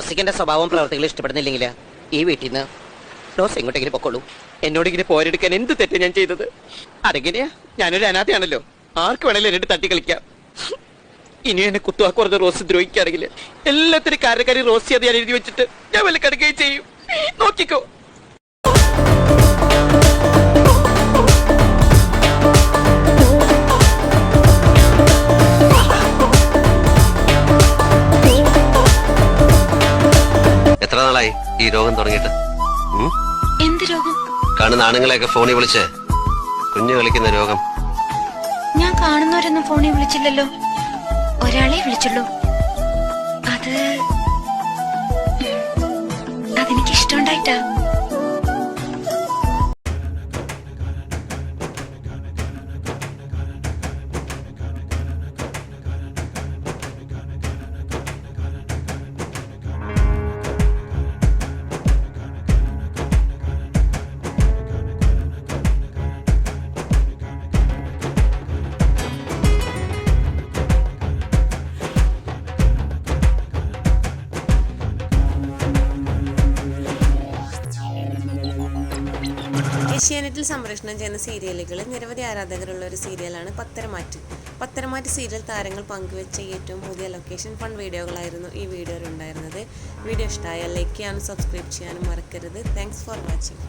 റോസിക്കിന്റെ സ്വഭാവവും പ്രവർത്തികളും ഇഷ്ടപ്പെടുന്നില്ലെങ്കിൽ ഈ വീട്ടിൽ നിന്ന് റോസ് എങ്ങോട്ടെങ്കിലും പൊക്കോളൂ. എന്നോട് ഇങ്ങനെ പോരെടുക്കാൻ എന്ത് തെറ്റ് ഞാൻ ചെയ്തത്? അതെങ്ങനെയാ? ഞാനൊരു അനാഥയാണല്ലോ, ആർക്ക് വേണേലും എന്നിട്ട് തട്ടി കളിക്കാം. ഇനി എന്നെ കുത്തുവാക്കുറത് റോസ് ദ്രോഹിക്കുകയാണെങ്കിൽ എല്ലാത്തിനും കാര്യക്കാരി റോസി അത് ഞാൻ എഴുതി വെച്ചിട്ട് ഞാൻ വല്ല കിടക്കുകയും ചെയ്യും. നോക്കിക്കോ. എത്ര നാളായി ഈ രോഗം തുടങ്ങിയിട്ട്? എന്ത് രോഗം? കാണുന്ന ആണുങ്ങളെയൊക്കെ ഫോണിൽ വിളിച്ച് കുഞ്ഞു കളിക്കുന്ന രോഗം. ഞാൻ കാണുന്നവരൊന്നും ഫോണിൽ വിളിച്ചില്ലല്ലോ, ഒരാളെ വിളിച്ചുള്ളൂ. അതെനിക്ക് ഇഷ്ടമുണ്ടായിട്ടാ. ഏഷ്യാനെറ്റിൽ സംപ്രേഷണം ചെയ്യുന്ന സീരിയലുകളിൽ നിരവധി ആരാധകരുള്ള ഒരു സീരിയലാണ് പത്തരമാറ്റ്. പത്തരമാറ്റ് സീരിയൽ താരങ്ങൾ പങ്കുവെച്ച ഏറ്റവും പുതിയ ലൊക്കേഷൻ ഫൺ വീഡിയോകളായിരുന്നു ഈ വീഡിയോയിൽ ഉണ്ടായിരുന്നത്. വീഡിയോ ഇഷ്ടമായാൽ ലൈക്ക് ചെയ്യാനും സബ്സ്ക്രൈബ് ചെയ്യാനും മറക്കരുത്. Thanks for watching.